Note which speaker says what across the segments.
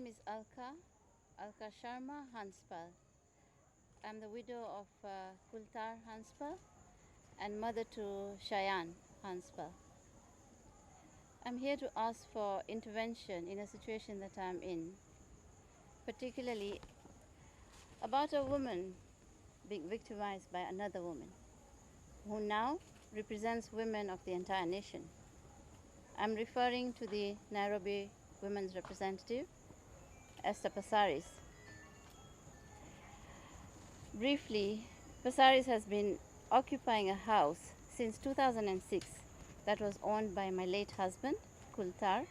Speaker 1: name is Alka Hanspal. I'm the widow of Kultar Hanspal and mother to Shayan Hanspal. I'm here to ask for intervention in a situation that I'm in, particularly about a woman being victimized by another woman who now represents women of the entire nation. I'm referring to the Nairobi women's representative, Esther Passaris. Briefly, Passaris has been occupying a house since 2006 that was owned by my late husband, Kultar.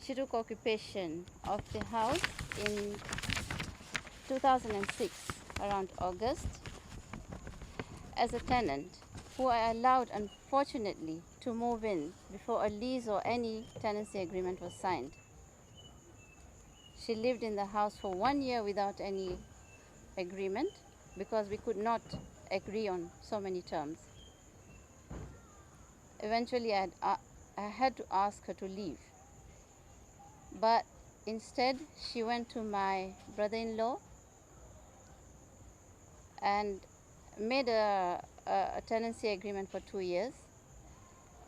Speaker 1: She took occupation of the house in 2006, around August, as a tenant who I allowed, unfortunately, to move in before a lease or any tenancy agreement was signed. She lived in the house for 1 year without any agreement because we could not agree on so many terms. Eventually, I had to ask her to leave. But instead, she went to my brother-in-law and made a tenancy agreement for 2 years,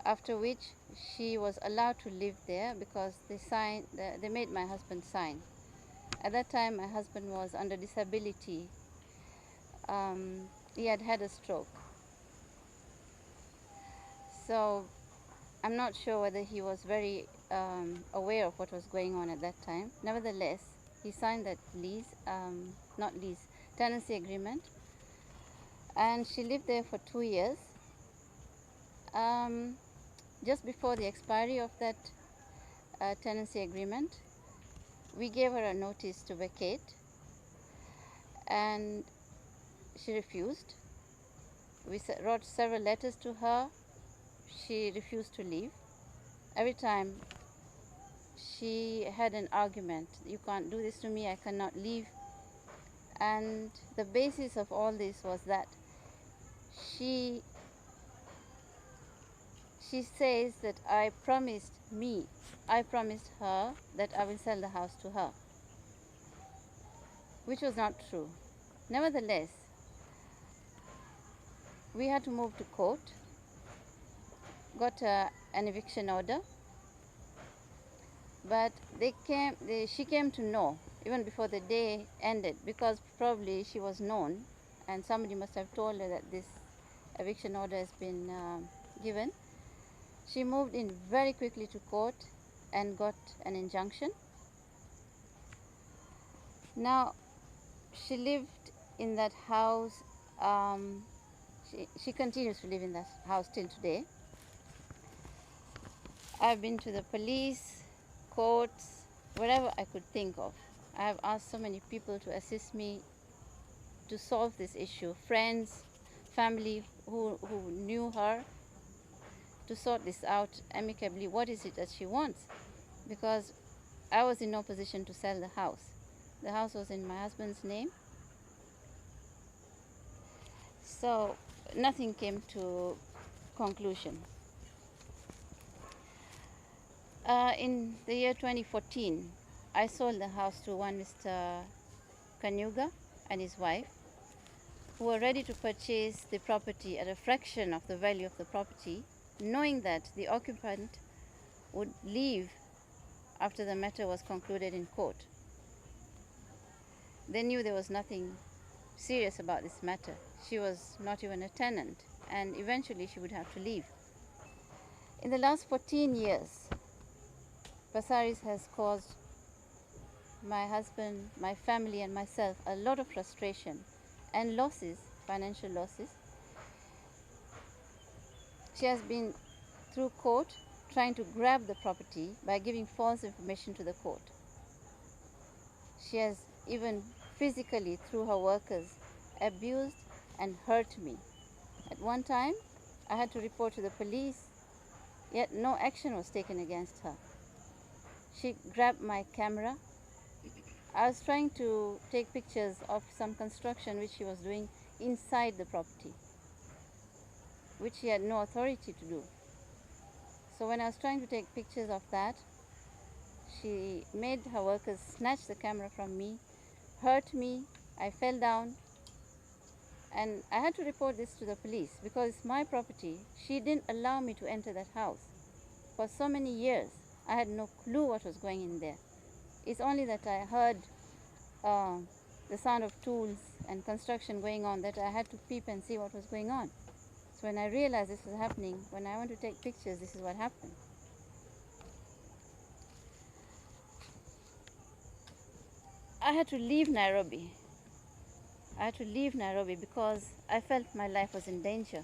Speaker 1: after which she was allowed to live there because they made my husband sign. At that time, my husband was under disability. He had a stroke. So I'm not sure whether he was very aware of what was going on at that time. Nevertheless, he signed that tenancy agreement, and she lived there for 2 years. Just before the expiry of that tenancy agreement, we gave her a notice to vacate, and she refused. We wrote several letters to her. She refused to leave. Every time she had an argument. You can't do this to me, I cannot leave. And the basis of all this was that she says that I promised her that I will sell the house to her, which was not true. Nevertheless, we had to move to court, got an eviction order, but she came to know even before the day ended, because probably she was known and somebody must have told her that this eviction order has been given. She moved in very quickly to court and got an injunction. Now, she lived in that house. She continues to live in that house till today. I've been to the police, courts, wherever I could think of. I have asked so many people to assist me to solve this issue, friends, family who knew her, to sort this out amicably. What is it that she wants? Because I was in no position to sell the house. The house was in my husband's name. So nothing came to conclusion. In the year 2014, I sold the house to one Mr. Kanyuga and his wife, who were ready to purchase the property at a fraction of the value of the property, knowing that the occupant would leave after the matter was concluded in court. They knew there was nothing serious about this matter. She was not even a tenant, and eventually she would have to leave. In the last 14 years, Passaris has caused my husband, my family, and myself a lot of frustration and losses, financial losses. She has been through court trying to grab the property by giving false information to the court. She has even physically, through her workers, abused and hurt me. At one time, I had to report to the police, yet no action was taken against her. She grabbed my camera. I was trying to take pictures of some construction which she was doing inside the property, which she had no authority to do. So when I was trying to take pictures of that, She made her workers snatch the camera from me, hurt me. I fell down, and I had to report this to the police because it's my property. She didn't allow me to enter that house. For so many years, I had no clue what was going in there. It's only that I heard the sound of tools and construction going on that I had to peep and see what was going on. So when I realized this was happening, when I went to take pictures, this is what happened. I had to leave Nairobi. I had to leave Nairobi because I felt my life was in danger.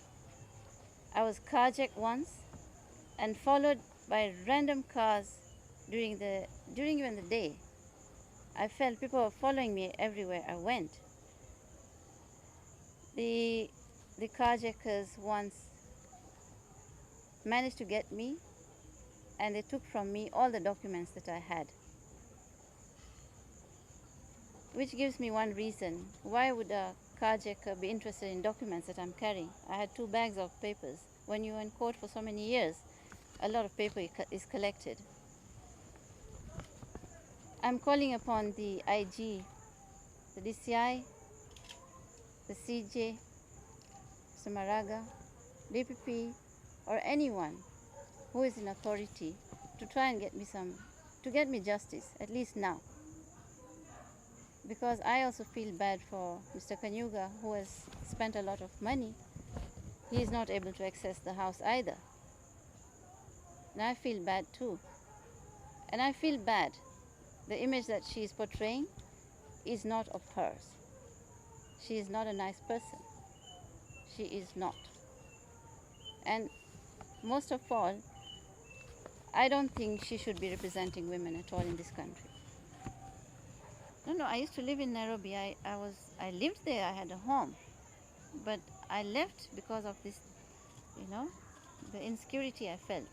Speaker 1: I was carjacked once and followed by random cars during even the day. I felt people were following me everywhere I went. The carjackers once managed to get me, and they took from me all the documents that I had. Which gives me one reason. Why would a carjacker be interested in documents that I'm carrying? I had 2 bags of papers. When you're in court for so many years, a lot of paper is collected. I'm calling upon the IG, the DCI, the CJ, Samaraga, DPP, or anyone who is in authority to try and get me justice, at least now. Because I also feel bad for Mr. Kanyuga, who has spent a lot of money. He is not able to access the house either. And I feel bad too. And I feel bad. The image that she is portraying is not of hers. She is not a nice person. She is not. And most of all, I don't think she should be representing women at all in this country. No, I used to live in Nairobi. I lived there. I had a home. But I left because of this, the insecurity I felt.